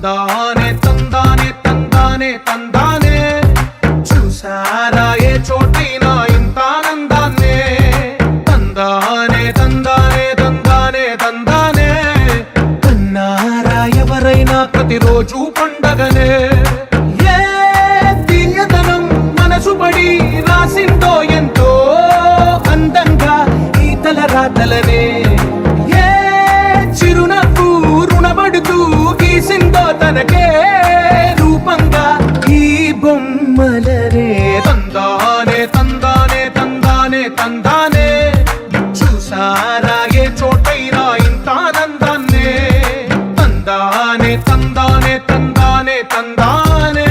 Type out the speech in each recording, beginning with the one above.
తందానే తందానే తందానే తందానే చూసారా ఏ చోటైనా ఇంత ఆనందాన్నే తందానే తందానే తందానే తందానే కన్నారా ఎవరైనా ప్రతిరోజు పండగనే ఏ తీయదనం మనసు పడి రాసిందో ఎంతో అందంగా ఈ తలరాతలనే ఏ చిరునవ్వు రుణపడుతూ గీసిందో తనకే రూపంగా ఈ బొమ్మలనే తందానే తందానే తందానే తందానే చూసారా ఏ చోటైనా ఇంత ఆనందాన్నే తందానే తందానే తందానే తందానే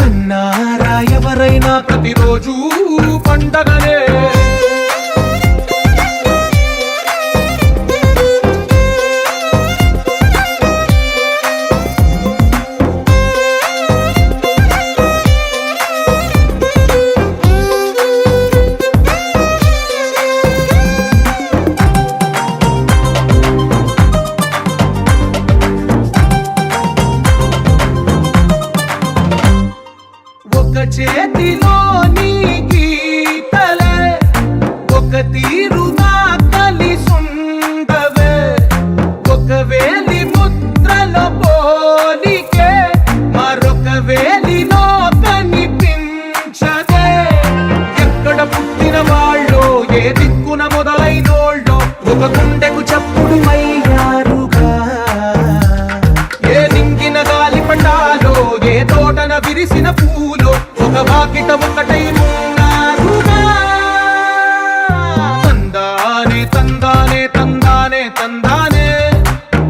కన్నారా ఎవరైనా ప్రతిరోజు పండగనే ఒక చేతిలో నీ గీతలే ఒక తీరుగా కలిసుండవే ఒక వేలి ముద్రల పోలికే మరొక వేలిలో కనిపించదే ఎక్కడ పుట్టిన వాళ్ళో ఏ దిక్కున మొదలైనోళ్ళో ఒక గుండెకు చప్పుడు అయ్యారుగా ఏ నింగిన గాలి పటాలో ఏ తోటన విరిసిన పూలో ఒక వాకిట ఒకటై ఉన్నారుగా తందానే తందానే తందానే తందానే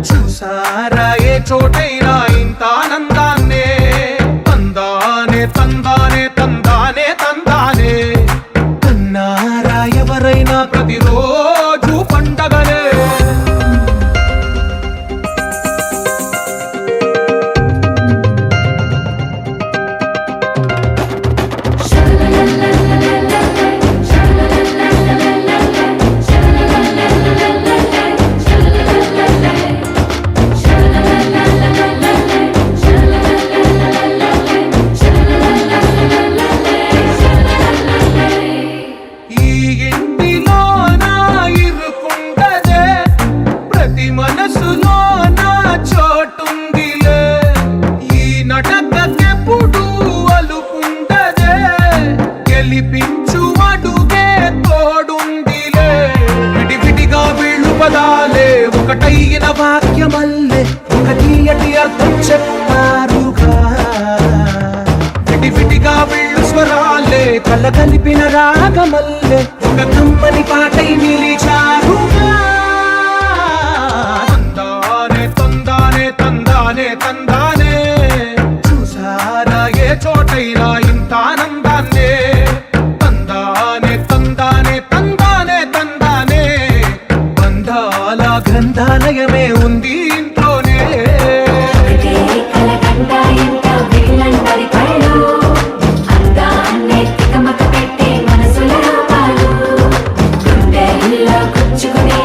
చూసారా ఏ చోటైనా ఇంత ఆనందాన్నే తందానే తందానే తందానే తందానే కన్నారా ఎవరైనా ప్రతిరోజు పండగనే మనసులో నా చోటుందిలే ఈ నటకెప్పుడు అలుపుండదే గెలిపించు అడుగే తోడుందిలే విడివిడిగా వీళ్ళు పదాలే ఒకటైన వాక్యమల్లే ఒక తీయటి అర్థం చెప్పారుగా విడివిడిగా వీళ్ళు స్వరాలే కల కలిపిన రాగమల్లే ఒక కమ్మని పాటై నిలిచారుగా తందానే తందానే చూసారా ఏ చోటైనా ఇంత ఆనందాన్నే తందానే తందానే తందానే తందానే బంధాల గ్రంథాలయమే ఉంది ఇంట్లోనే కూర్చుకునే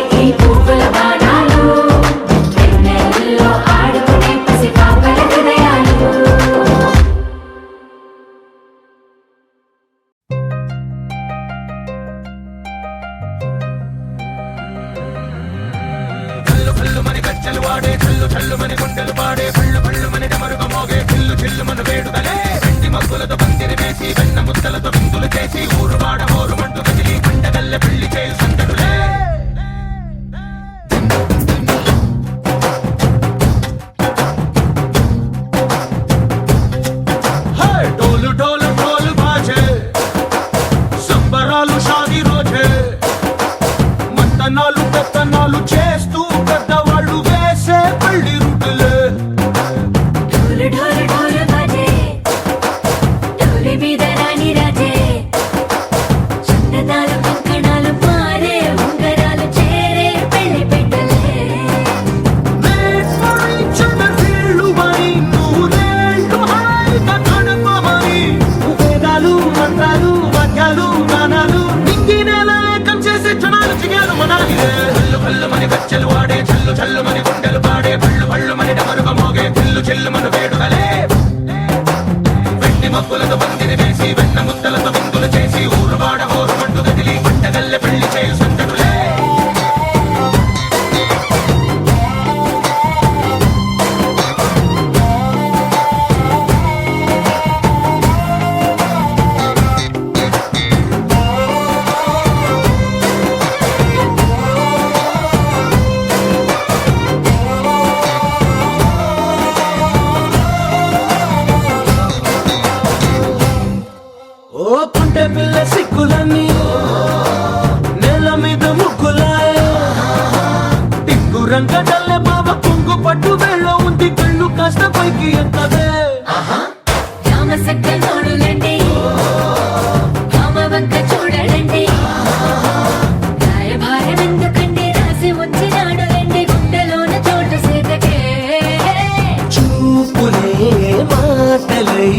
కళ్ళల్లో ఉంది కళ్ళు కాస్త పైకి ఎక్కవే రామసక్కనోడులండి రామవంక చూడలండి రాయభారం ఎందుకండి రాసి ఉంచినాడు రండి గుండెలోన చోటు సీతకే చూపులే మాటలై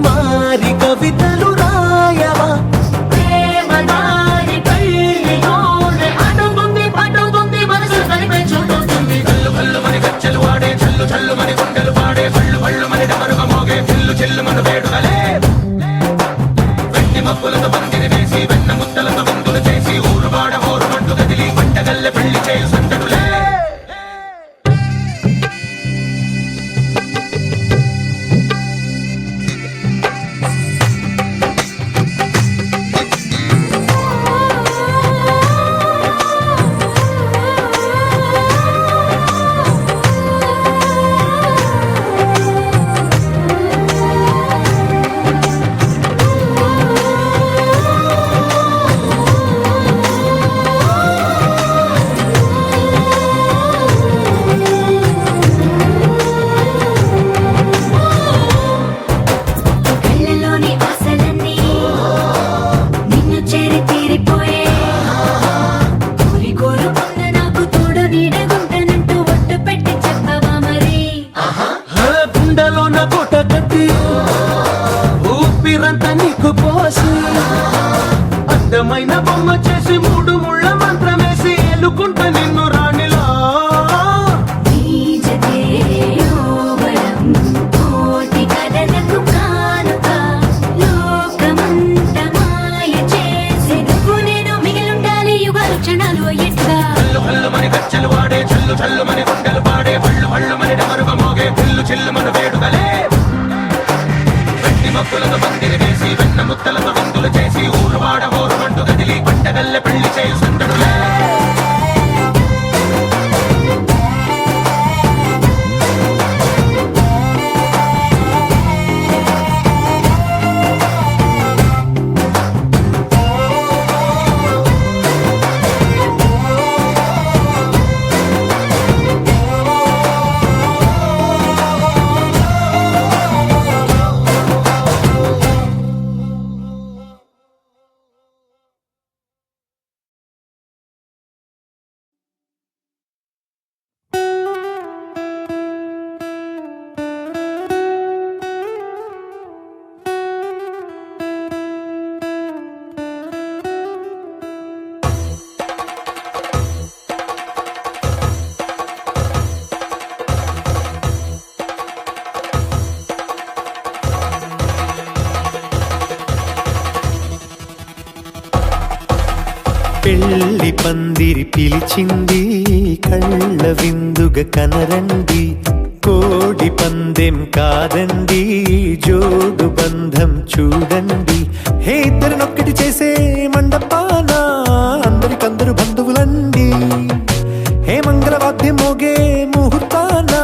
మారి కవితలు రాయవా ప్రేమ దారి కళ్ళలోనే అడుగుంది పడుగుంది మనసు కలిపే చూడుతుంది కళ్ళు కళ్ళు మని గచ్చలు వాడే చల్లు చల్లు మని గుండెలు పాడే కళ్ళు కళ్ళు మని డమరుగా మోగే చిల్లు చిల్లు మన వేడుకలే వెండి మబ్బులతో పందిరి వేసి వెన్న ముద్దలతో విందులు చేసి ఊరు వాడ ఊరు పట్టు కదిలి పంటగల్లె పెళ్లి చేయు సందడులే కళ్ళలోని ఆశలన్నీ నిన్ను చేరి తీరిపోయే కోరి కోరుకున్న నాకు తోడు నీడగుంటానంటూ ఒట్టు పెట్టి చెప్పవా మరి గుండెలోన కోట కట్టి ఊపిరంతా నీకు పోసి అందమైన బొమ్మ చేసి మూడు ముళ్ళ మంత్రమేసి ఎలుకుంటా నిన్ను రాణిలా నీజతే యోవరం కోటి కథలకు కానుక లోకమంత మాయ చేసి నువ్వు నేను మిగిలుండాలి యుగాలు క్షణాలు అయ్యేట్టుగా కళ్ళు కళ్ళు మని గచ్చలు వాడే చల్లు చల్లు మని గుండెలు పాడే పళ్ళు పళ్ళు మని డమరుగా మోగే పిల్లు చిల్లు మన వేడుకలే వెండి మబ్బులతో పందిరి వేసి వెన్న ముద్దలతో విందులు చేసి ఊరు వాడ ఊరు మంటు కదిలి పంటగల్లె పెళ్లి చేయు సందడులే పెళ్లి పందిరి పిలిచింది కళ్ళ విందుగా కనరండి కోడి పందెం కాదండి జోడు బంధం చూడండి హే ఇద్దరినొక్కటి చేసే మండపాన అందరికందరు బంధువులండి హే మంగళవాద్యం మోగే ముహూర్తాన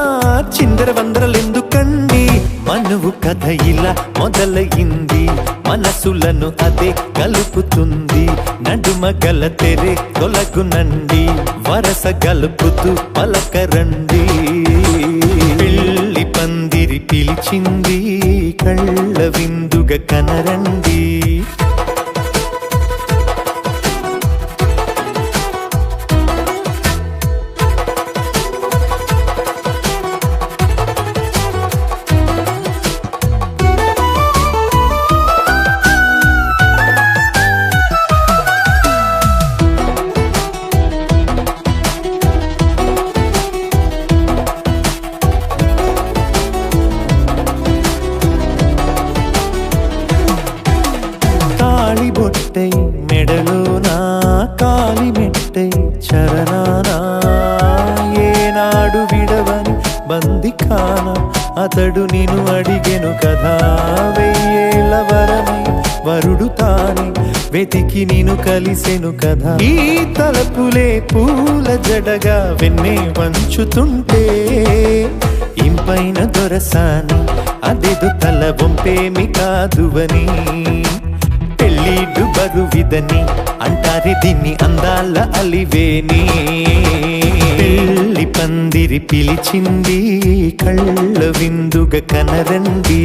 చిందర వందరలెందుకండి మనువు కథ ఇలా మొదలయింది మనసులను అదే కలుపుతుంది నడుమ గల తెరే తొలగునండి వరస గలుపుతూ పలకరండి పెళ్లి పందిరి పిలిచింది కళ్ళ విందుగా కనరండి బొట్టై మెడలోనా కాలి మెట్టై చరణానా ఏనాడు విడవని బందికాన అతడు నిన్ను అడిగెను కదా వెయ్యేళ్ళ వరమై వరుడు తానే వెతికి నిన్ను కలిసెను కదా ఈ తలపులే పూల జడగా వెన్నే వంచుతుంటే ఇంపైన దొరసాని అదేదో తల బొంపేమి కాదువని లీడు బరువిదని అంటారే దీన్ని అందాల అలివేని. పెళ్లి పందిరి పిలిచింది కళ్ళ విందుగా కనరండి.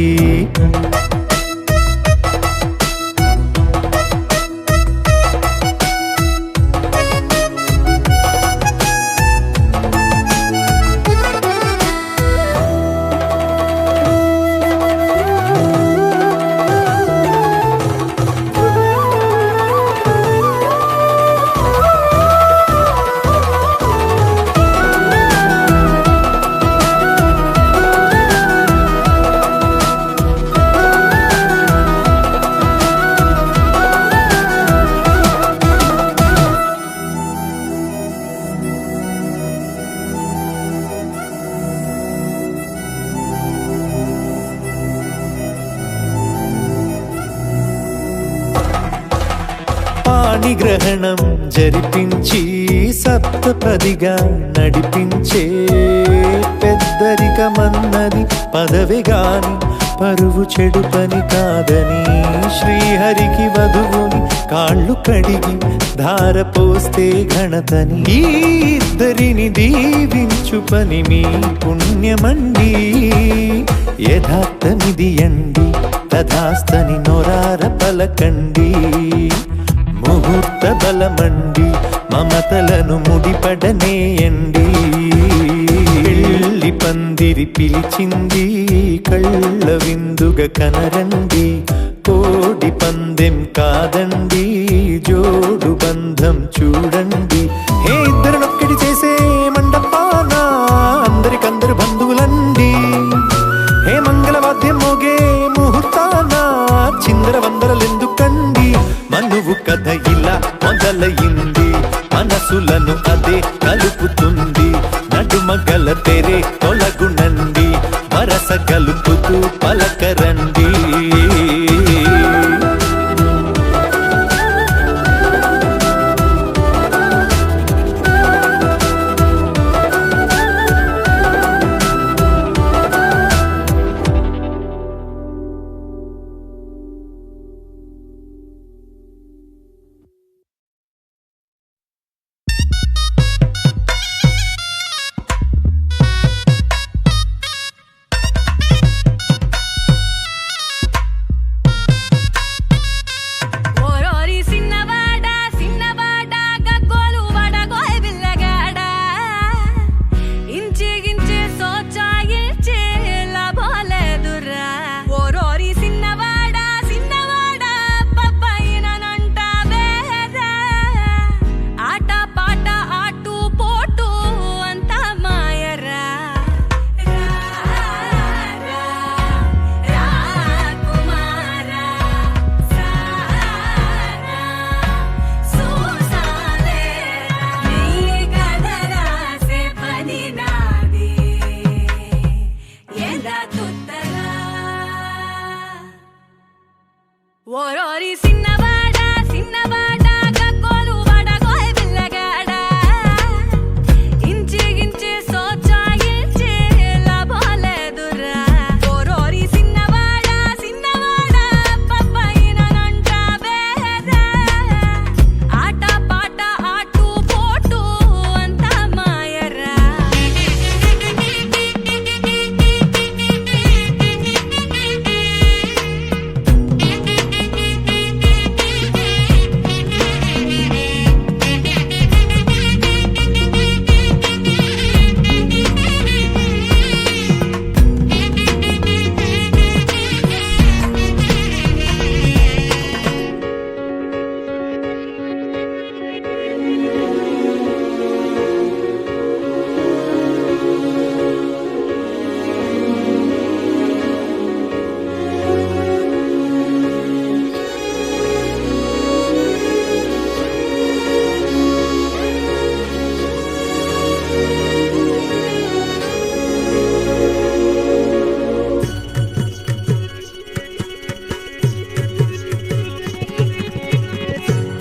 పాణిగ్రహణం జరిపించి సప్తపదిగా నడిపించే పెద్దరికమన్నది పదవి గాని పరువు చెడు పని కాదని శ్రీహరికి వధువుని కాళ్ళు కడిగి ధార పోస్తే ఘనతని. ఈ ఇద్దరిని దీవించు పని మీ పుణ్యమండి. యథార్థమిది అండి తథాస్తని నొరార పలకండి. ముహూర్త బలమండి మమతలను ముడిపడనేయండి. పెళ్లి పందిరి పిలిచింది కళ్ళ విందుగా కనరండి. కోడి పందెం కాదండి జోడు బంధం చూడండి. హే ఇద్దరినొక్కటి చేసే మండపాన అందరికందరు బంధువులండి. హే మంగళవాద్యం మోగే ముహూర్తాన చిందర వందరలెందుకండి. మనువు కథ ఇలా మొదలయింది మనసులను అదే కలుపుతుంది. నడుమగల తెరే తొలగునండి వరస కలుపుతూ పలకరండి.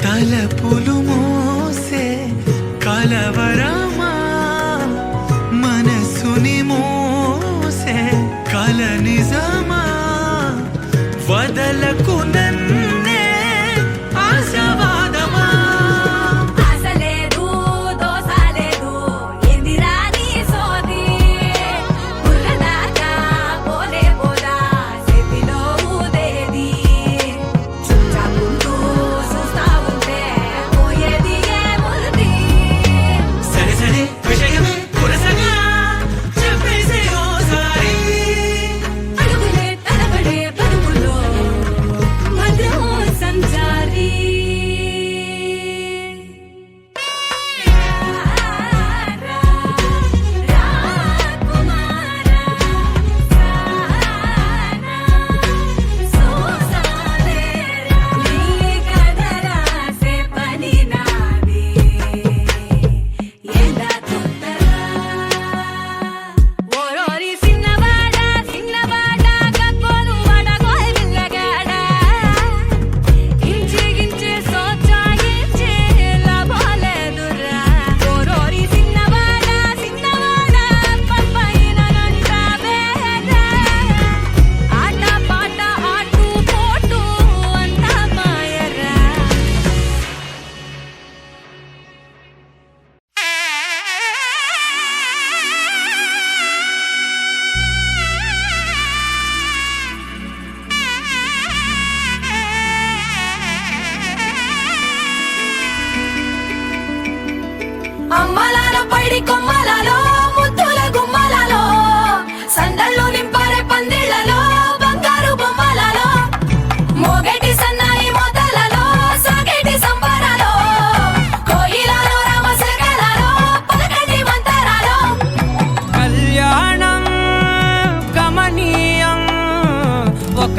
తలపులు మోసే కలవరమా మనసుని మోసే కల నిజమా వదలకు నన్నే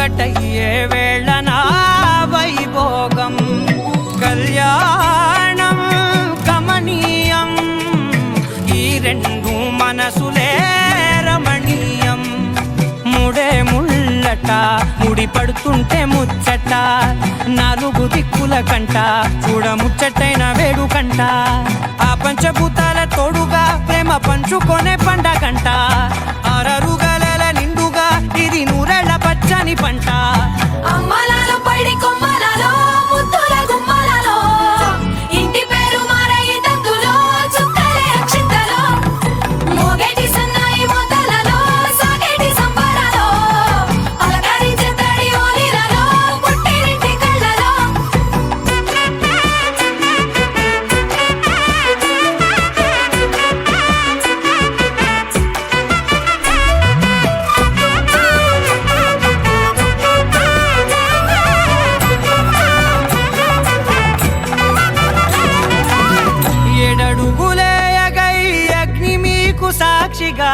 ఒకటయ్యే వేళ నా వైభోగం కళ్యాణం కమనీయం ఈ రెండు మనసులే రమణీయం ముడే ముళ్ళట ముడి పడుతుంటే ముచ్చట నాలుగు దిక్కుల కంట చూడ ముచ్చటైన వేడుకంట ఆ పంచభూతాల తోడుగా ప్రేమ పంచుకొనే పండగంట ఆరరుగల నిండుగా ఇది నూరెళ్ళ పచ్చని పంట అమ్మలాలో పడి కొమ్మలలో ముద్దుల గుమ్మలలో ఇంటి పేరు మారయి తందులో చుక్కలే అక్షింతలో మోగేటి సన్నాయి మోతలలో సాగేటి సంబరాలో అలకరించే తడి ఓలిలలో పుట్టినింటి కళ్ళలో ఏడడుగులేయగై అగ్ని మీకు సాక్షిగా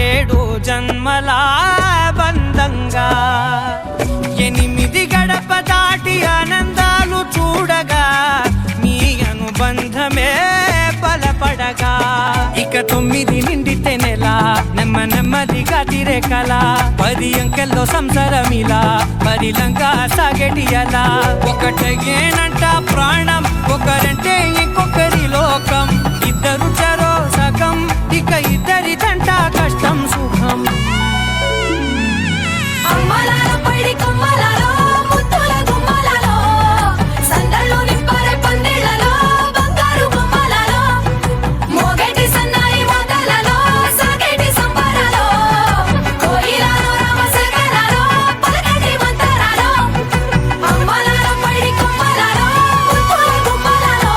ఏడు జన్మల బంధంగా ఎనిమిది గడప దాటి ఆనందాలు చూడగా మీ అనుబంధమే బలపడగా ఇక 9 నిండితే నెల నెమ్మదిగా తిరే కల 10 అంకెల్లో సంసారమిలా పరిలంగా సాగేటి అలా ఒకటేనంట ప్రాణం ఒకరంటే ఇంకొకరి లోకం ఇద్దరు చరో సగం ఇక ఇద్దరిదంట కష్టం సుఖం అమ్మలాలో పడి కొమ్మలలో ముద్దుల గుమ్మలలో సందళ్ళు నింపరే పందిళ్ళలో బంగారు గుమ్మలలో మోగేటి సన్నాయి మోతలలో సాగేటి సంబరాలో కోయిలలో రామశేఖరాలో పలకటి మంతరాలో అమ్మలాలో పడి కొమ్మలలో ముద్దుల గుమ్మలలో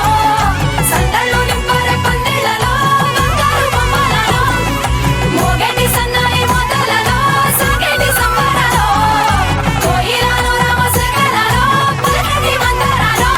సందళ్ళు నింపరే పందిళ్ళలో బంగారు గుమ్మలలో మోగేటి సన్నాయి మోతలలో సాగేటి సంబరాలో కోయిలలో రామశేఖరాలో పలకటి మంతరాలో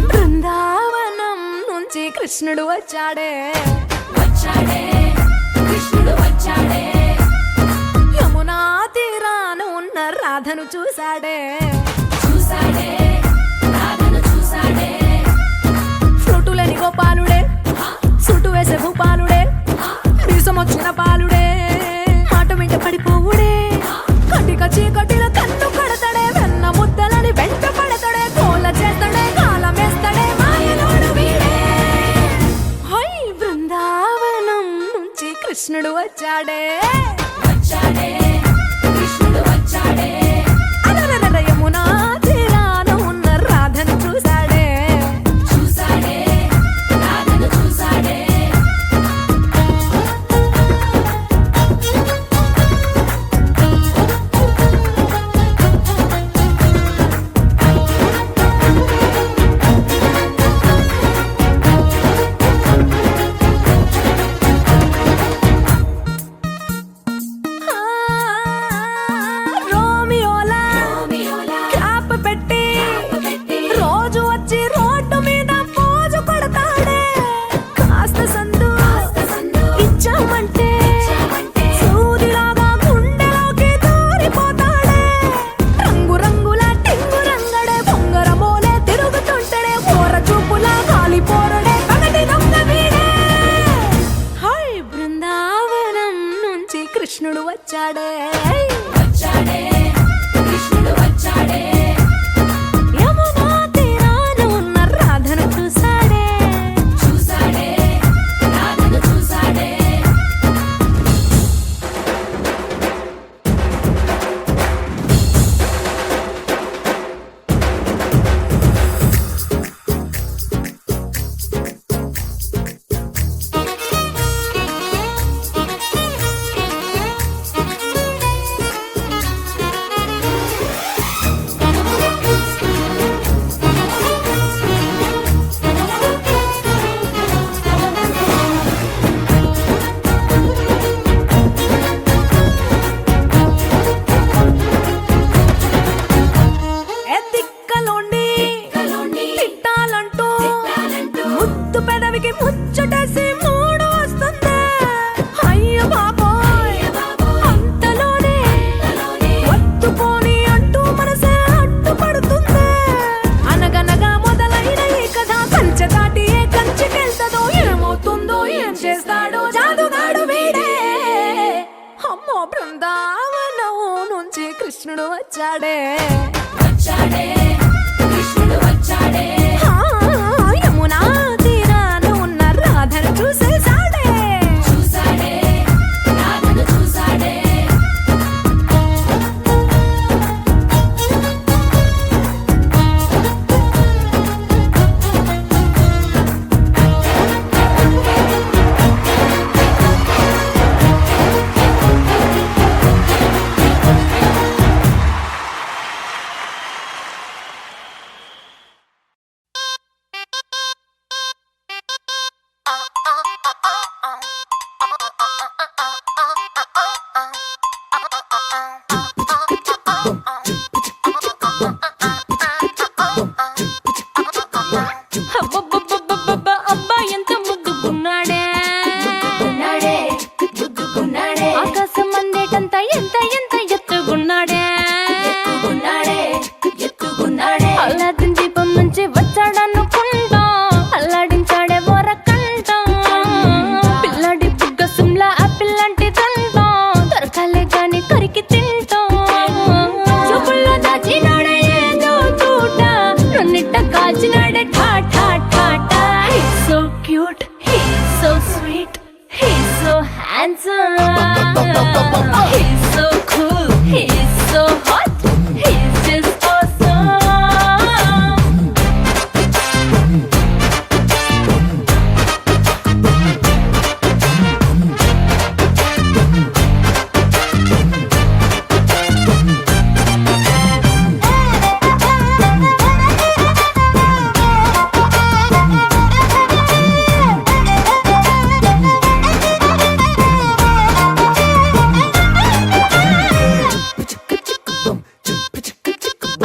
బృందావనం నుంచి కృష్ణుడు వచ్చాడే వచ్చాడే కృష్ణుడు వచ్చాడే యమునా తీరాన ఉన్న రాధను చూశాడే చూసాడే రాధను చూసాడే ఫ్లూటులని గోపాలుడే సుటు వేసే భూపాలుడే మీసమొచ్చిన పాలుడే మాట వెంట పడిపోవుడే కటిక చీకటిలో కన్ను కడతాడే వెన్న ముద్దలని వెంట పడతాడే కోల చేస్తాడే కాలం వేస్తాడే మాయలోడు వీడే హై బృందావనం నుంచి కృష్ణుడు వచ్చాడే వచ్చాడే కృష్ణుడు వచ్చాడే అలరర యమునా తీరాన ఉన్న రాధను చూశాడే చూసాడే రాధను చూసాడే ఆ, రోమియోలా రోమియోలా క్యాప్ పెట్టి పెట్టి రోజు వచ్చి రోడ్డు మీద పోజు కొడతాడే కాస్త సందు సందు ఇచ్చామంటే ఇచ్చామంటే సూదిలాగా గుండెలోకి దూరిపోతాడే రంగు రంగుల టింగు రంగడే బొంగరమోలే తిరుగుతుంటడే ఓర చూపులా కాలిపోరడే పగటి దొంగ వీడే హై బృందావనం నుంచి కృష్ణుడు వచ్చాడే వచ్చాడే కృష్ణుడు వచ్చాడే యమునా తీరాన ఉన్న రాధను చూశాడే చూసాడే రాధను చూసాడే కృష్ణుడు వచ్చాడే వచ్చాడే కృష్ణుడు వచ్చాడే ఆ, యమునా తీరాన ఉన్న రాధను చూసేసాడే చూసాడే రాధను చూసాడే అబ్బబ్బబ్బబ్బబ్బ, అబ్బా ఎంత ముద్దుకున్నాడే ఉన్నాడే గుద్దుకున్నాడే ఆకాశం అందేటంత ఎంత ఎంత ఎత్తుకున్నాడే ఉన్నాడే ఎత్తుకున్నాడే అల్లాదిన్ దీపం నుంచి వచ్చాడనుకుంటా అల్లాడించాడే వరకంట పిల్లాడి బుగ్గ సిమ్లా ఆపిల్ లాంటి దంట దొరకాలే గాని కరికి తింటా చూపుల్లో దాచినాడే ఏదో తూట నన్నిట్ట కాచినాడే ఠా ఠా ఠా ఠా He's so cute, he's so sweet, he's so handsome, he's so cool, he's so hot, he's just awesome.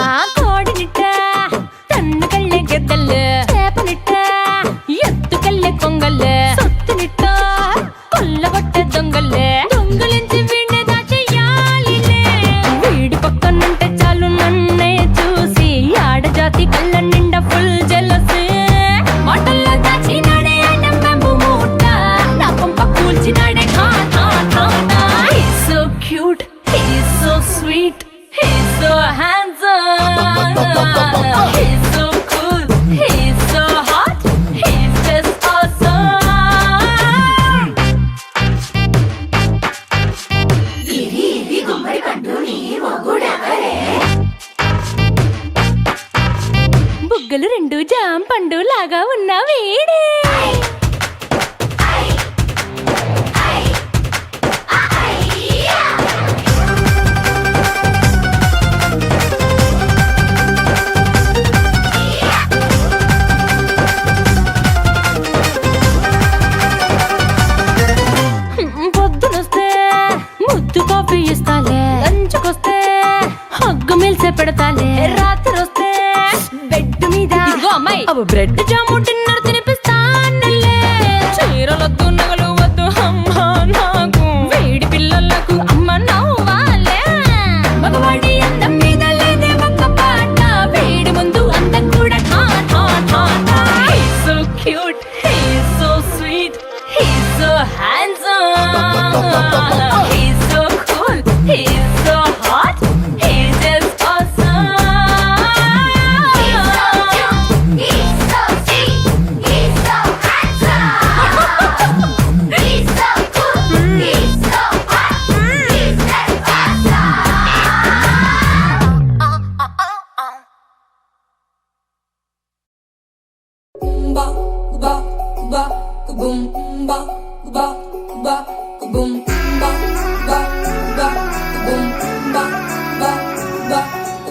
ఆ కోడినిట్ట తన్ను కళ్ళే గెద్దలు చేపనిట్ట ఎత్తుకల్లే కొంగల్లే సొత్తునిట్ట కొల్లగొట్టే దొంగల్లే దొంగలించి వీణ్ణే దాచేయాలిలే వీడి పక్కనుంటే చాలు నన్నే చూసి ఆడజాతి కళ్ళ నిండా ఫుల్ జెలసీ మాటల్లో దాచినాడే ఐటం బాంబు మూట నా పంప కూల్చినాడే ఠా ఠా ఠా ఠా He's so cute, he's so sweet, he's so handsome, he's so cool, he's so hot, he's just awesome. ఇది గుమ్మడి పండు నీ మొగుడెవరే బుగ్గలు రెండు జాం పండు లాగా ఉన్న వీడే పొద్దునొస్తే ముద్దు కాఫీ ఇస్తాలే లంచ్కొస్తే హగ్గు మిల్సే పెడతాలే రాత్రి వస్తే బెడ్ మీద అమ్మాయి అవి బ్రెడ్ జాము డిన్నర్ తినిపిస్తానులే చీరలొద్దు నగలు వద్దు అమ్మా నాకు వేడి పిల్లలకు అమ్మ నవ్వాలే మగవాడి అందం మీద లేదే ఒక్క పాట వేడి ముందు అందం కూడా ఠా ఠా ఠా ఠా He's so cute, he's so sweet, he's so handsome, he's so cool, he's so hot, he's just awesome. He's so sweet, he's so handsome, he's so cool, he's so hot, he's just awesome. ba ba ba boom ba ba ba boom ba ba ba boom ba ba ba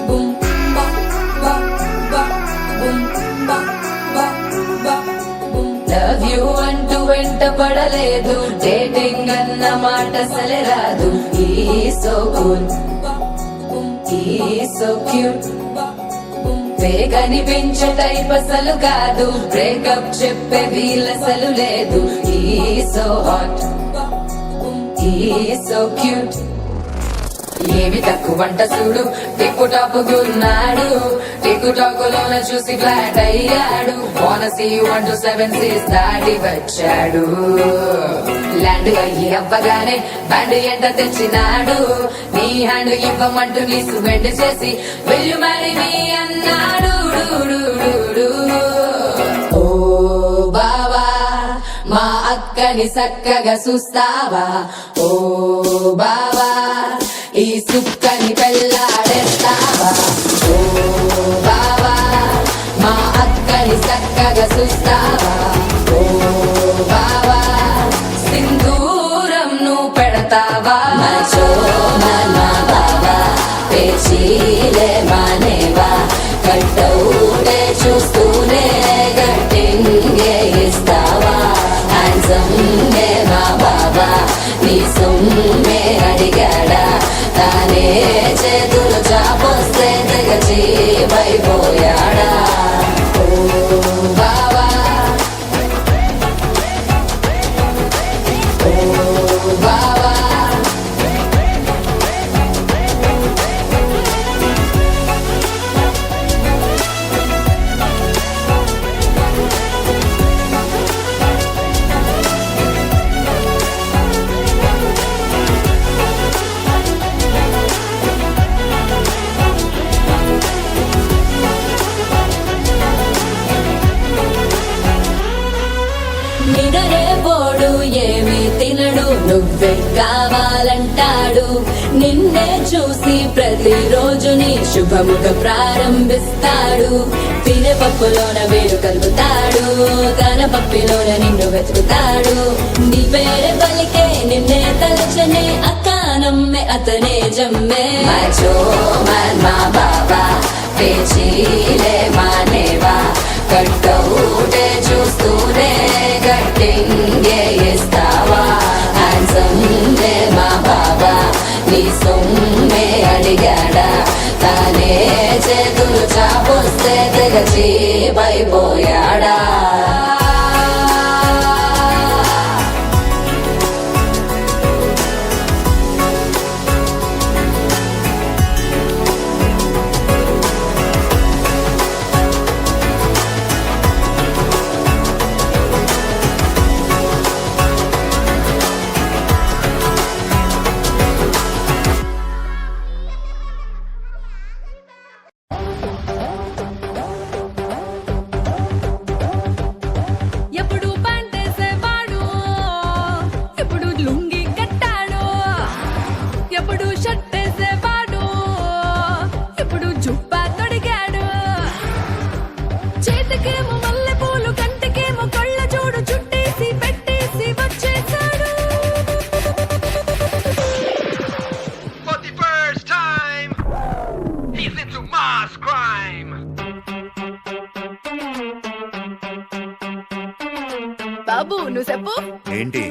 boom ba ba ba boom ba ba ba boom love you అంటూ వెంట పడలేదు dating అన్న మాట అసలే రాదు He's so cool, he's so cute, వేగనిపించే type అసలు కాదు బ్రేకప్ చెప్పే వీలసలు లేదు He's so hot, he's so cute, ఏమి తక్కువంట చూడు టిక్కు టాపుకున్నాడు టిక్కు టాకులోన చూసి ఫ్లాట్ అయ్యాడు బోనస్ 127 దాటి వచ్చాడు ల్యాండ్ అయ్యి అవ్వగానే బ్యాండ్ ఎంట తెచ్చినాడు నీ హ్యాండ్ ఇవ్వమంటూ నీ సుగండి చేసి వెళ్ళు మరి నీ అన్నాడు ఓ బావా మా అక్కని చక్కగా చూస్తావా ఓ బావా ఈ సుక్కని పెళ్ళాడేస్తావా ఓ బావా మా అక్కని చక్కగా చూస్తావా ఓ బావా సింధూరం నువ్వు పెడతావా మచో మనా బావా పేచీలే మానేవా కట్టౌటే చూస్తూనే గట్టింగే ఇస్తావా హ్యాండ్సమ్ నే మా బాబా నీ సొమ్మే అడిగాడా తానే చేతులు చాపొస్తే తెగచి పైపోయాడా ఓ బావా ఓ బావా నిదరే పోడు ఏమి తినడు నువ్వే కావాలంటాడు నిన్నే చూసి ప్రతిరోజు నీ శుభముగా ప్రారంభిస్తాడు తినే పప్పులోన వేడు కలుపుతాడు తన పప్పిలోన నిన్ను వెతుకుతాడు నీ పేరే పలికే నిన్నే తలచనే అక్కానమ్మే అతనే జమ్మే మచో మా బాబా పేచీలే మానేవా కట్టౌటే చూస్తూనే గట్టింగే ఇస్తావా హ్యాండ్సమ్ నే మా బాబా నీ సొమ్మే అడిగాడా తానే చేతులు చాపొస్తే తెగచి పైపోయాడా ఎప్పుడు పంటేసేవాడు ఎప్పుడు లుంగి కట్టాడు ఎప్పుడు షర్ట్ వేసేవాడు ఎప్పుడు జుబ్బా తొడిగాడు చేతికేమో మల్లె పూలు కంటికేమో కళ్ళ చూడు చుట్టేసి పెట్టేసి వచ్చేసాడు For the first time, he's into mass crime. బాబు నువ్వు చెప్పు ఏంటి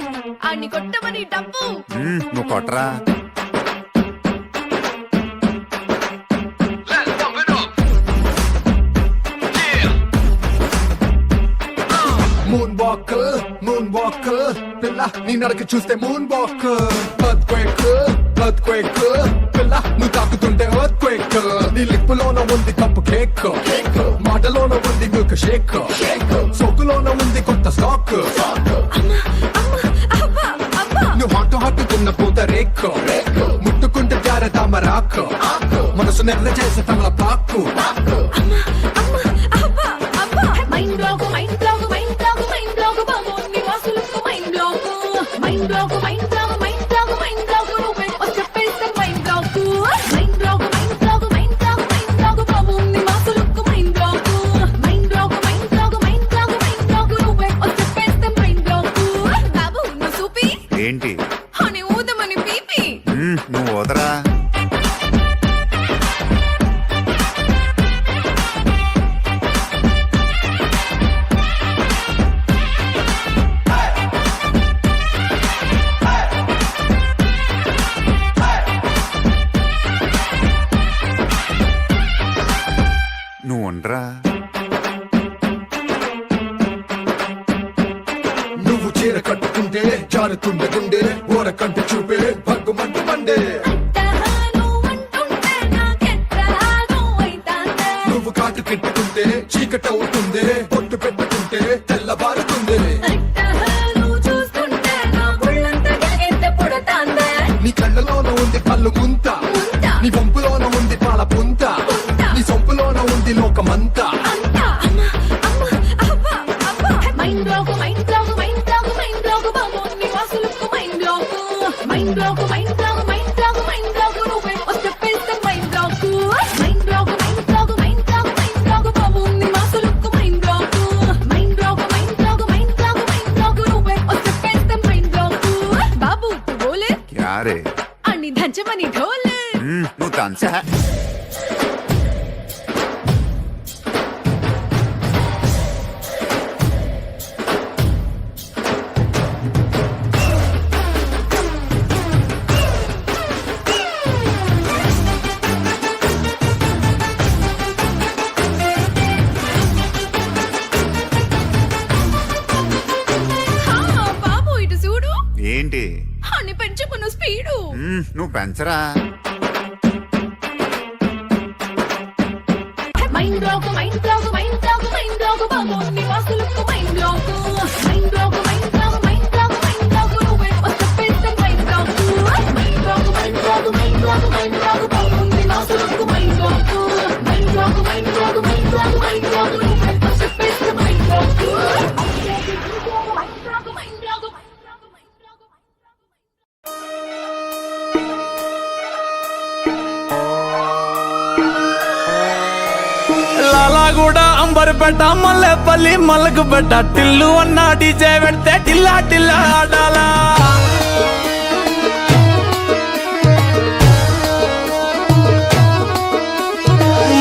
అన్ని కొట్టమని డబ్బు నువ్వు కొట్టరా Let's pump it up. Yeah. Moon walker పిల్ల నీ నడక చూస్తే మూన్ వాకర్ ఎర్త్క్వేక్ పిల్ల నువ్వు తాకుతుంటే ఎర్త్క్వేక్ నీ లిప్పులోన ఉంది కప్పు కేక్ మాటలోన ఉంది మిల్క్ షేక్ సోకులోన ఉంది కొత్త స్టాక్ నువ్వు హాట్ తిన్న పూత రేక్ ముట్టుకుంటే జార తామరాకు మనసు నెర్ర చేసే తమల పాకు mind block mind block mind block mind block బాబు నీ వాసులకు mind block mind block mind block mind block mind block నువ్వే చెప్పేస్తే mind block mind block mind block mind block mind block బాబు నీ వాసులకు mind block mind block mind block mind block mind block నువ్వే చెప్పేస్తే మైండ్ బ్లాక్ బాబు నువ్వు సూపి ఏంటి అని ఊదమని పీపి నువ్వు వదరా చీకటవుతుంది పొట్టు పెట్టుకుంటే తెల్లబారుతుంది నువ్వు చూస్తుంటే నా ఒళ్ళంతా గిలిగింత పుడతాందే. నీ కళ్ళలోన ఉంది కళ్ళు గుంత నీ వంపులోన ఉంది పాల పుంత నీ సొంపులోన ఉంది లోకమంతా అంతా అమ్మ అమ్మ అబ్బా అబ్బా. Mind block mind block mind block mind block బాబు నీ వాసులకు mind block mind block mind block mind block mind block నువ్వే వస్తే పెద్ద mind block mind block mind block mind block mind block బాబు నీ వాసులకు mind block mind block mind block mind block mind block నువ్వే వస్తే పెద్ద మైండ్ బ్లాక్ బాబు తు బోలే क्या रे అన్ని దంచమని ఢోలే నువ్వు తంచా బాబు ఇటు చూడు ఏంటి అన్ని పెంచుకున్న స్పీడు నువ్వు పెంచరా mind block mind block mind block mind block బాబు నీ వాసులకు mind block mind block mind block mind block mind block నువ్వే వస్తే పెద్ద mind block mind block mind block mind block mind block బాబు నీ వాసులకు mind block mind block mind block mind block mind block నువ్వే వస్తే పెద్ద mind block mind block mind block Lalaguda Amberpet Mallepally Malakpet Tillu అన్న డీజే పెడితే టిల్లా టిల్లా ఆడాలా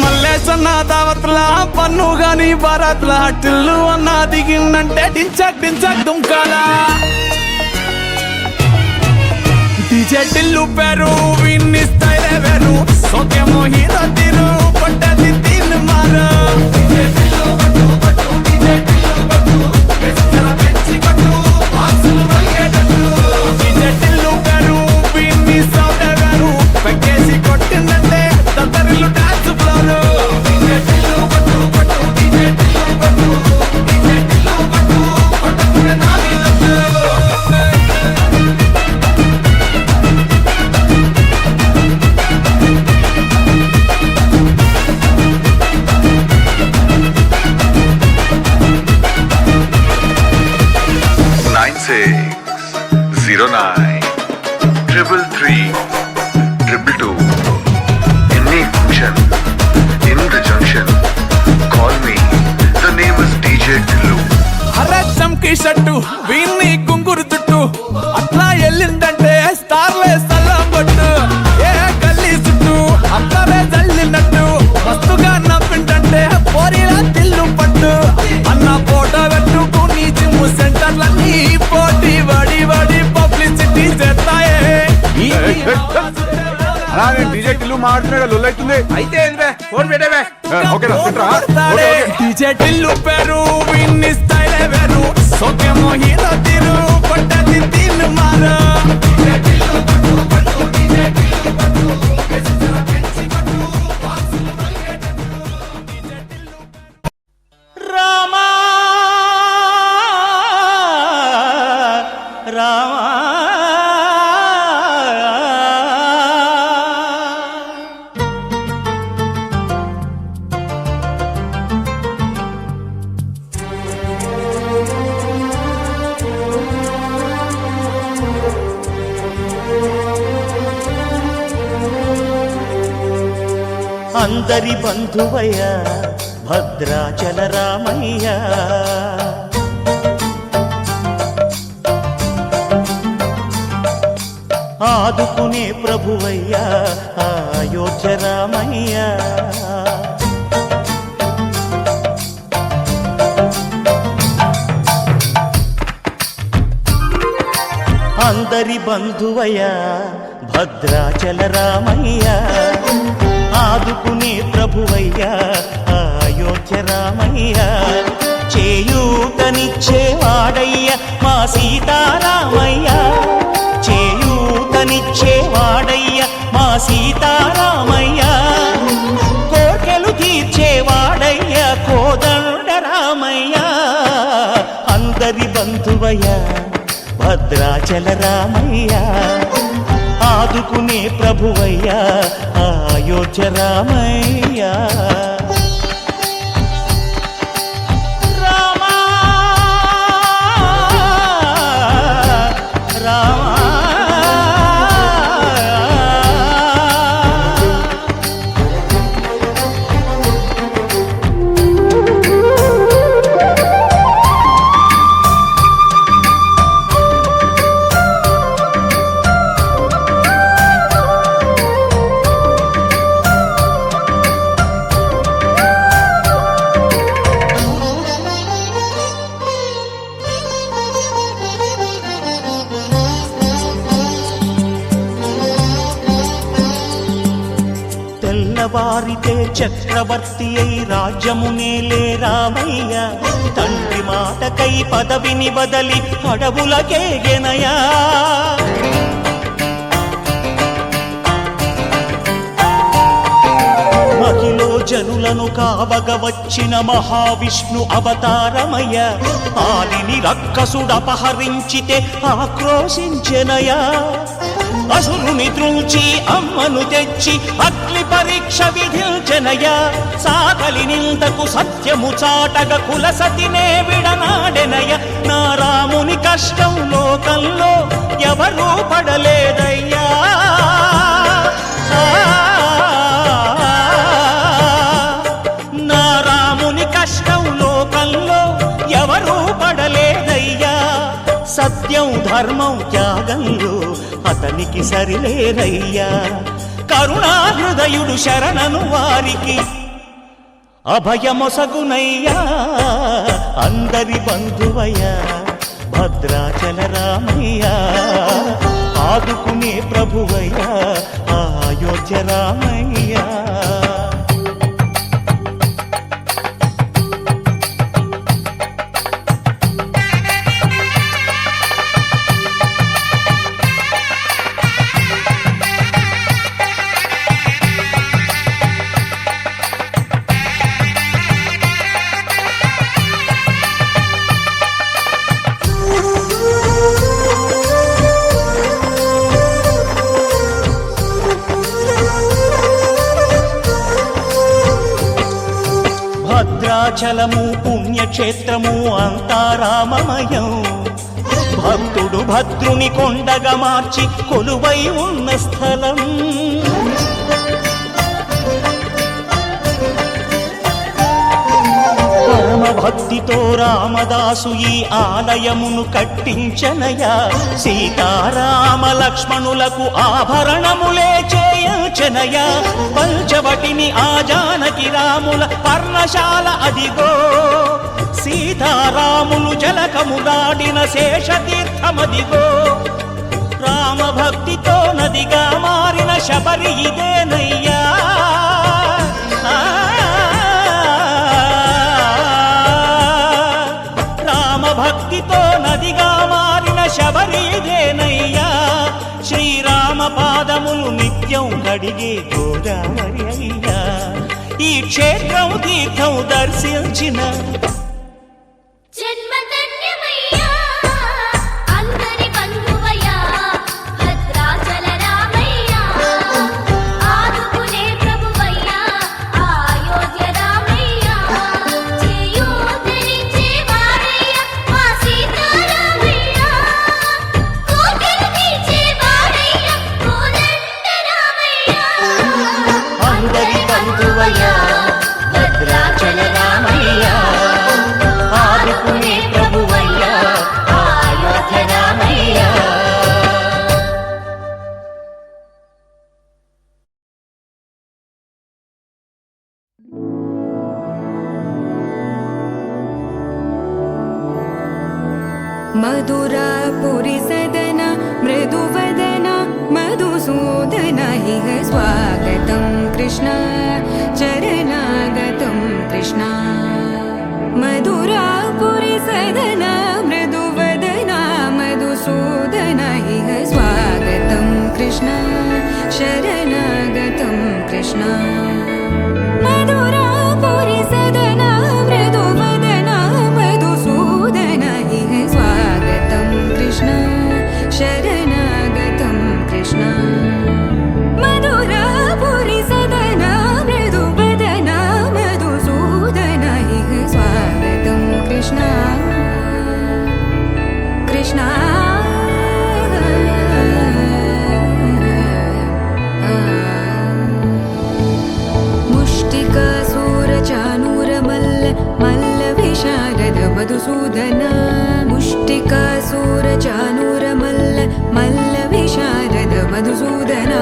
మల్లేసన్న దావత్లా పన్ను గాని భారత్లా టిల్లు అన్న దిగిందంటే డించక్ డించక్ దుంకాలా డీజే టిల్లు పేరు విన్ని స్టైలే వేరు సోకేమో హీరో తీరు పట్టది తీన్ మారు డీజే టిల్లు పట్టు పట్టు డీజే టిల్లు పట్టు వెచ్చర పెంచి పట్టు బాక్సులు మలిగేటట్టు డీజే టిల్లు పేరు విన్ని సౌండే వేరు పెక్కేసి కొట్టిందంటే తత్తరిల్లు డాన్స్ ఫ్లోరు డీజే టిల్లు పట్టు పట్టు డీజే టిల్లు పట్టు డీజే టిల్లు పట్టు పట్టుకునే నాది లట్టు చమ్కీ షట్టు వీన్ని గుంగురు చుట్టూ అట్లా వెళ్ళిందంటే స్టార్లే సల్లం కొట్టు ఏ గల్లీ చుట్టూ అట్లనే జల్లినట్టు మస్తుగా నవ్విందంటే పోరీలా తిల్లు పట్టు అన్న ఫోటో పెట్టుకుని జిమ్ సెంటర్లన్నీ పోటీ వడి వడి పబ్లిసిటీ చేస్తాయే డీజే టిల్లు మాడుతున్నాడు లొల్లైతుంది అయితే ఫోన్ పెట్టేవే ఓకే డీజే టిల్లు పేరు విన్ని స్టైలే వేరు సోకేమో హీరో తీరు పట్టది తీన్ మారు డీజే టిల్లు పట్టు పట్టు డీజే టిల్లు పట్టు వెచ్చర పెంచి పట్టు బాక్సులు మలిగేటట్టు డీజే టిల్లు రామా రామా అందరి బంధువయ్య భద్రాచల రామయ్య ఆదుకునే ప్రభువయ్య అయోధ్య రామయ్య అందరి బంధువయ్య భద్రాచల రామయ్య ఆదుకునే ప్రభువయ్యా అయోధ్య రామయ్య చేయూతనిచ్చేవాడయ్య మా సీతారామయ్య చేయూతనిచ్చేవాడయ్య మా సీతారామయ్య కోర్కెలు తీర్చేవాడయ్య కోదండ బంధువయ్యా భద్రాచల రామయ్యా ఆదుకునే ప్రభువయ్యా అయోధ్య రామయ్యా రామా రామా తెల్లవారితే చక్రవర్తి అయి రాజ్యమునేలే రామయ్య తండ్రి మాటకై పదవిని బదలి అడవులకేగెనయా మహిలో జనులను కావగ వచ్చిన మహావిష్ణు అవతారమయ్య ఆలిని రక్కసుడపహరించితే ఆక్రోశించెనయా అసురుని త్రుంచి అమ్మను తెచ్చి అగ్ని పరీక్ష విధించెనయా సాకలి నిందకు సత్యము చాటగ కులసతినే విడనాడెనయ నా రాముని కష్టం లోకంలో ఎవరూ పడలేదయ్యా నా రాముని కష్టం లోకంలో ఎవరూ పడలేదయ్యా సత్యం ధర్మం త్యాగంలో అతనికి సరిలేరయ్యా కరుణా హృదయుడు శరణను వారికి అభయమొసగునయ్యా అందరి బంధువయ్యా భద్రాచల రామయ్యా ఆదుకునే ప్రభువయ్యా అయోధ్య రామయ్యా భద్రాచలము పుణ్యక్షేత్రము అంతా రామమయం భక్తుడు భద్రుని కొండగా మార్చి కొలువై ఉన్న స్థలం పరమ భక్తితో రామదాసు ఈ ఆలయమును కట్టించనయా సీతారామ లక్ష్మణులకు ఆభరణములే చేయించనయా పంచవటిని ఆ జానకి రాముల పర్ణశాల అదిగో సీతారాములు జలకములాడిన శేషతీర్థమదిగో రామ భక్తితో నదిగా మారిన శబరి ఇదేనయ్యా భక్తితో నదిగా మారిన శబరిదేనయ్యా శ్రీరామ పాదములు నిత్యం కడిగే గోదావరి అయ్యా ఈ క్షేత్రం తీర్థం దర్శించిన జన్మధన్యమయ్యా అందరి బంధువయ్యా భద్రాచల రామయ్యా ఆదుకునే ప్రభువయ్యా అయోధ్య రామయ్యా చేయూతనిచ్చే వాడయ్యా మా సీతారామయ్యా కోటలు తీర్చే వాడయ్యా కోదండ రామయ్యా అందరి బంధువయ్యా భద్రాచల రామయ్యా ఆదుకునే ప్రభువయ్యా అయోధ్య రామయ్యా मधुरापुरी सदन मृदुवदन मधुसूदन इह स्वागतं कृष्ण चरणागतं कृष्ण मधुरापुरी सदन मृदुवदन मधुसूदन इह स्वागतं कृष्ण शरणागतं कृष्ण मधुरापुरी सदन मृदुवदन मधुसूदन इह स्वागतं మధుసూదన ముష్టికాసుర చానూర మల్ల మల్ల విశారద మధుసూదన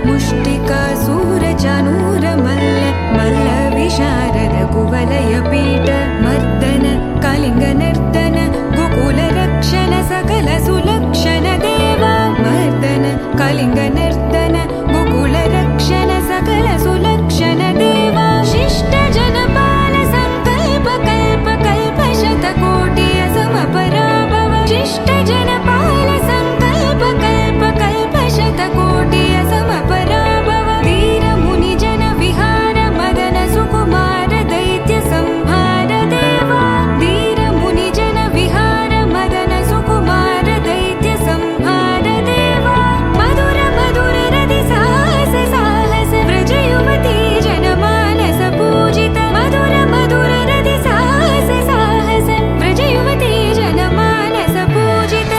ముష్టికాసుర చానూర మల్ల మల్ల విశారద కువలయ పీఠ మర్దన కళింగ నర్తన గోకుల రక్షణ సకల సులక్షణ దేవా మర్దన కళింగ నర్తన గోకుల రక్షణ సకల సులక్షణ దేవా శిష్ట జనపాల సంకల్ప కల్ప కల్ప శతకోటి అసమపరాభవ శిష్ట జనపాల సంకల్ప కల్ప కల్ప శతకోటి అసమపరాభవ ధీర ముని జన విహార మదన సుకుమార దైత్య సంహార దేవా ధీర ముని జన విహార మదన సుకుమార దైత్య సంహార దేవా మధుర మధుర రతి సాహస సాహస వ్రజ యువతి జనమానస పూజిత మధుర మధుర రతి సాహస సాహస వ్రజ యువతి జనమానస పూజిత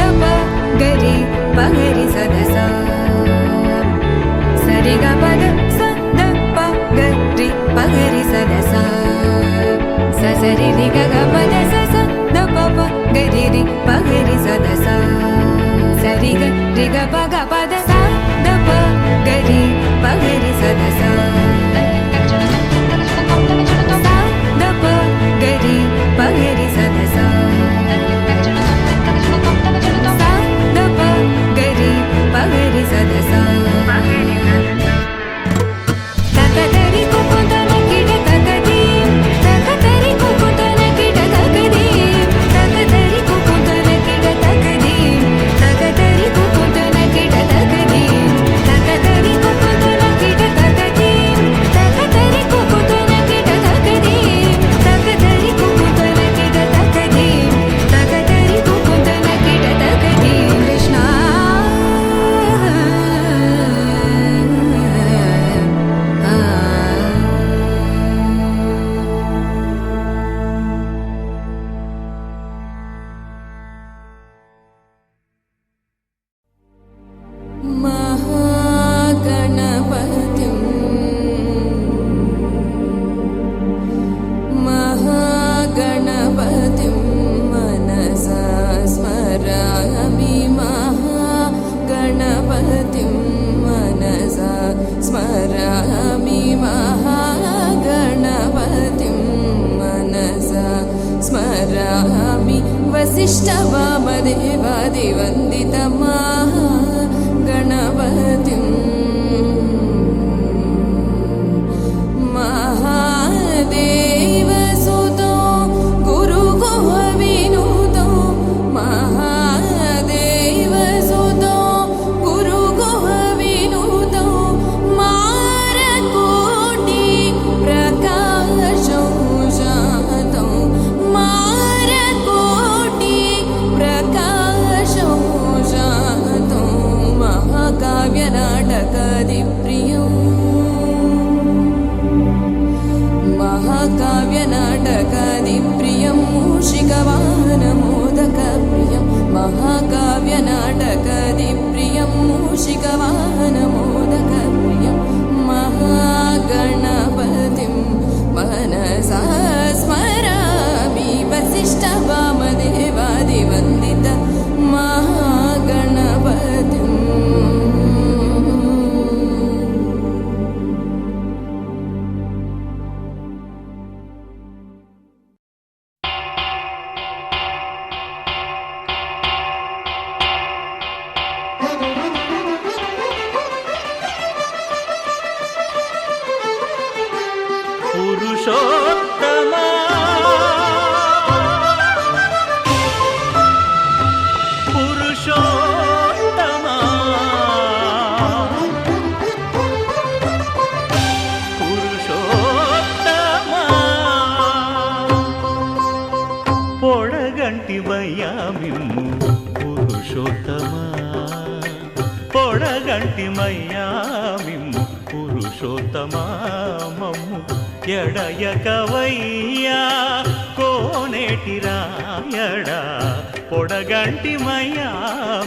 దప గరి పగరి సదస సరిగ పద సదప గరి పగరి సదస సరి రి గ పద స దప గరి రి పగరి సదస సరి గ రి గ పగ పద స దప గరి పగరి సదస దప గరి పగరి సదస దప గరి పగరి సదస తకదరి కుకుతన కిడ తకది తకదరి కుకుతన కిడ తకది తకదరి కుకుతన కిడ తకది తకదరి కుకుతన కిడ తకది తకదరి కుకుతన కిడ తకది తకదరి కుకుతన కిడ తకది తకదరి కుకుతన కిడ తకది తకదరి కుకుతన కిడ తకది కృష్ణ महागणपतिं महागणपतिं मनसा स्मरामि महागणपतिं मनसा स्मरामि महागणपतिं मनसा स्मरामि वसिष्ठवामदेवादिवन्दितं महागणपतिं महादेवसुतो गुरुगुह विनुतो महादेवसुतो गुरुगुह विनुतो मारकोटि प्रकाशो जातो मारकोटि प्रकाशो जातो महाकाव्यनाटकादिप्रियम् महाकाव्यनाटकादिप्रियं मूषिकवाहनमोदकप्रियं महाकाव्यनाटकादिप्रियं मूषिकवाहनमोदकप्रियं महागणपतिं मनसा स्मरामि वसिष्ठवामदेवादिवन्दित महागणपतिम् పురుషోత్తమా పురుషోత్తమా పురుషోత్తమా పొడగంటివయ్యా మిమ్ము పురుషోత్తమా పొడగంటిమయ్యా మిమ్ము పురుషోత్తమా మమ్ము ఎడయకవయ్యా కోనేటి రాయడా పొడగంటిమయ్యా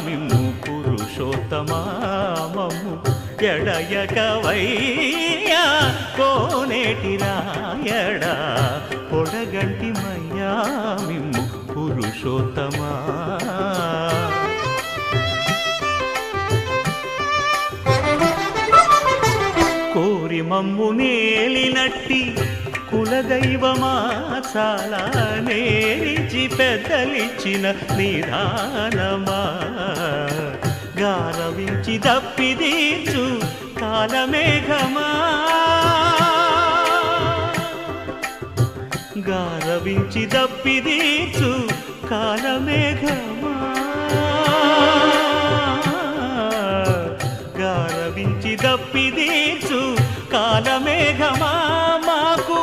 మిమ్ము పురుషోత్తమా మమ్ము ఎడయకవయ్యా కోనేటి రాయడా పొడగంటిమయ్యా పురుషోత్తమా కోరి మమ్ము నేలినట్టి కులదైవమా చాలా నేరిచి పెద్దలిచ్చిన నిదానమా గారవించి దప్పిదీర్చు కాలమేఘమా గారవించి దప్పిదీర్చు కాలమేఘమా గారవించి దప్పిదీర్చు కాలమేఘమా మాకు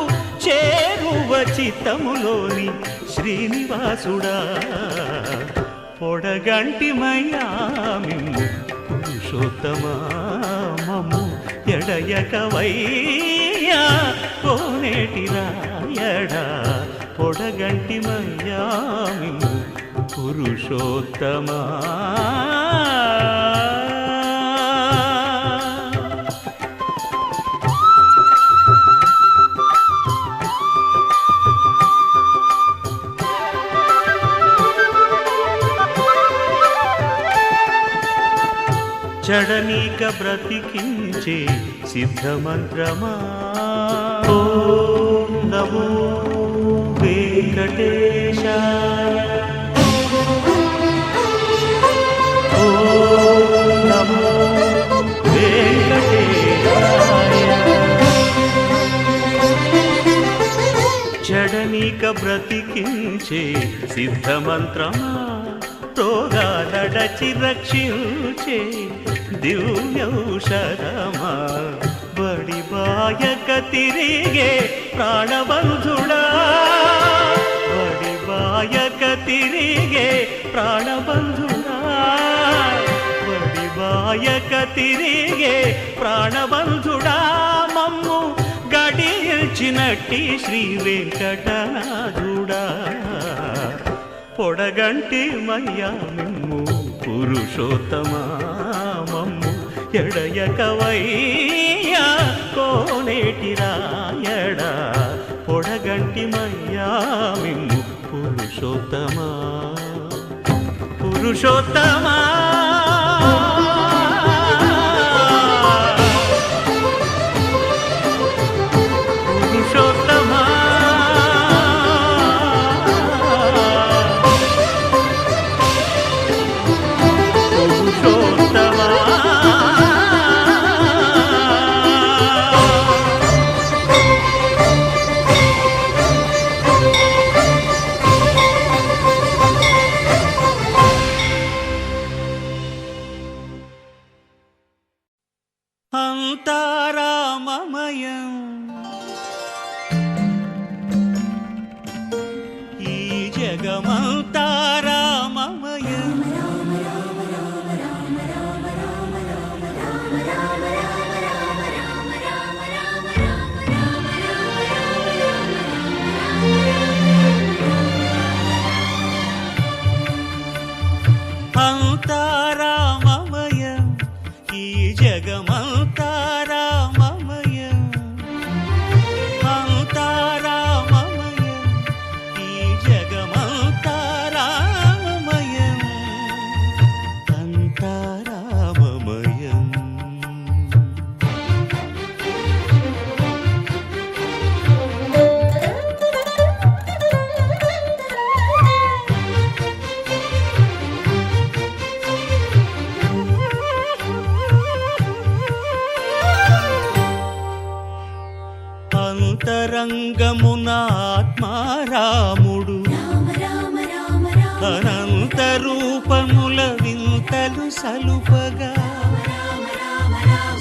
చేరువ చిత్తములోని శ్రీనివాసుడా పొడగంటి మయ్యామిమ్ము పురుషోత్తమా మమ్ము ఎడయకవయ్యా కోనేటి రాయడా పొడగంటి మయ్యామిమ్ము పురుషోత్తమా చడనీక బ్రతికించే సిద్ధమంత్రమా ఓం నమో వెంకటేశాయ ఓం నమో వెంకటేశాయ చడనీక బ్రతికించే సిద్ధమంత్రమా రోగాలడచి రక్షించే దివ్యౌషధమా బడి బాయక తిరిగే ప్రాణబంధుడా బడి బాయక తిరిగే ప్రాణబంధుడా బడి బాయక తిరిగే ప్రాణబంధుడా మమ్ము గడిచినట్టి శ్రీ వెంకటనాథుడా పొడగంటి మయ్యామిమ్ము పురుషోత్తమా మమ్ము ఎడయకవయ్యా కోనేటి రాయడా పొడగంటి మయ్యామిమ్ము పురుషోత్తమా పురుషోత్తమా పురుషోత్తమా అంతారామమయం ఈ జగమంతారామమయం అంతారామమయం ఈ జగమంతారామమయం అంతారామమయం ఈ జగమంతారామమయం అంతారామమయం అంతరంగమున ఆత్మారాముడు అనంత రూపముల వింతలు సలుపగా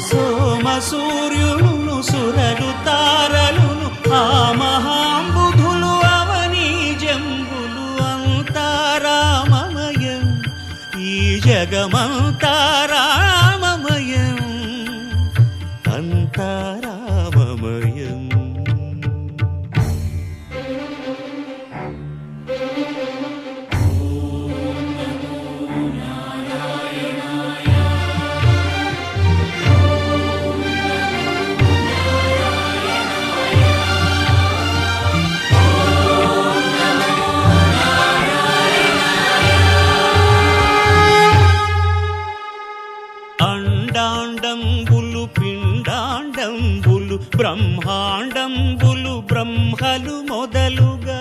సోమ సూర్యులను సురలు తారలును ఆ మహాంబుధులు అవనీ జంబులు అంతారామమయం ఈ జగమంతారామమయం అంతారామమయం నారాయణాయ బ్రహ్మాండంబులు బ్రహ్మాండంబులు బ్రహ్మలు మొదలుగా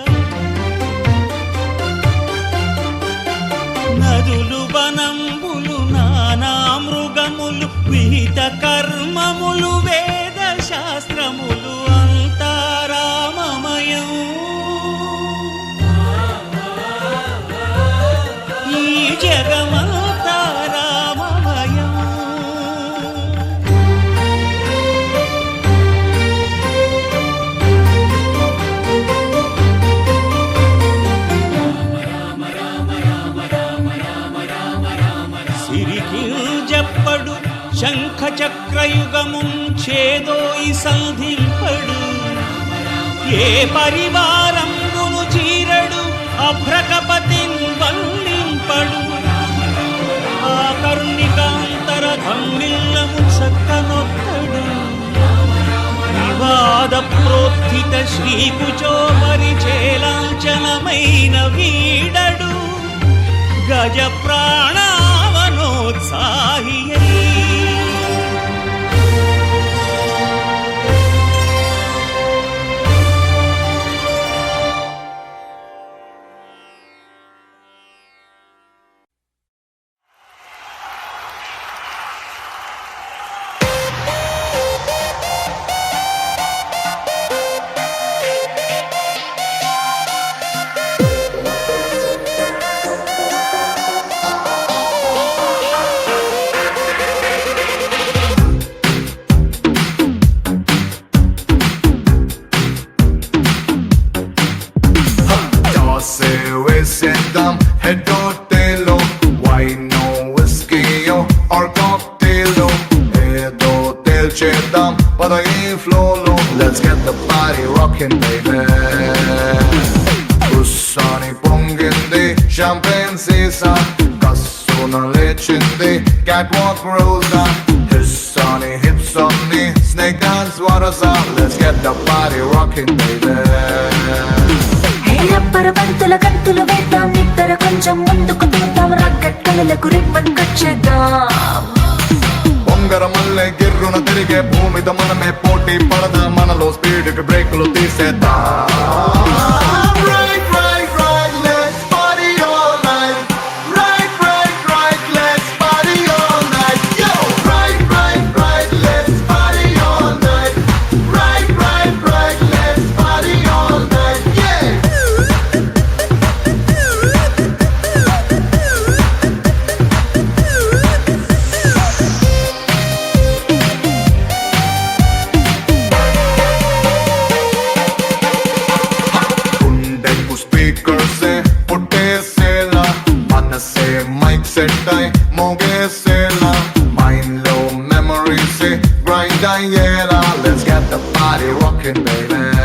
నదులు వనంబులు నానా మృగములు విహిత కర్మములు వేద శాస్త్రములు అంతారామమయం ఈ జగమంతా రామమయం సిరికి జప్పడు శంఖ చక్రయుగముంచేదోయి సంధింపడు ఏ పరివారంబును చీరడు అభ్రకపతిన్ వల్లింపడు ఆ కర్ణికాంతర ధమ్మిల్లము చక్కనొక్కడు వివాద ప్రోత్థిత శ్రీకుచో పరిచేలాంచనమైన వీడడు గజ ప్రాణావనోత్సాహియై Head or tail, wine or whiskey or cocktail, head or tail, cheddar, but I ain't flow. Let's get the party rocking, baby. Ussani pongindi, champagne season, kassuna lechindi, catwalk rosa. Hissani hips on me, snake dance warasa. Let's get the party rocking, baby. రబ్బరు బంతుల గంతులు వేద్దాం నిద్దర కొంచెం ముందుకు తింటాం రగ్గట్టలకు ribbon కచ్చేద్దాం బొంగర మల్లె గిర్రున తిరిగే భూమిద మనమే పోటీ పడదా మనలో స్పీడ్ కి బ్రేకులు తీసేద్దాం Let's get the party rocking, baby.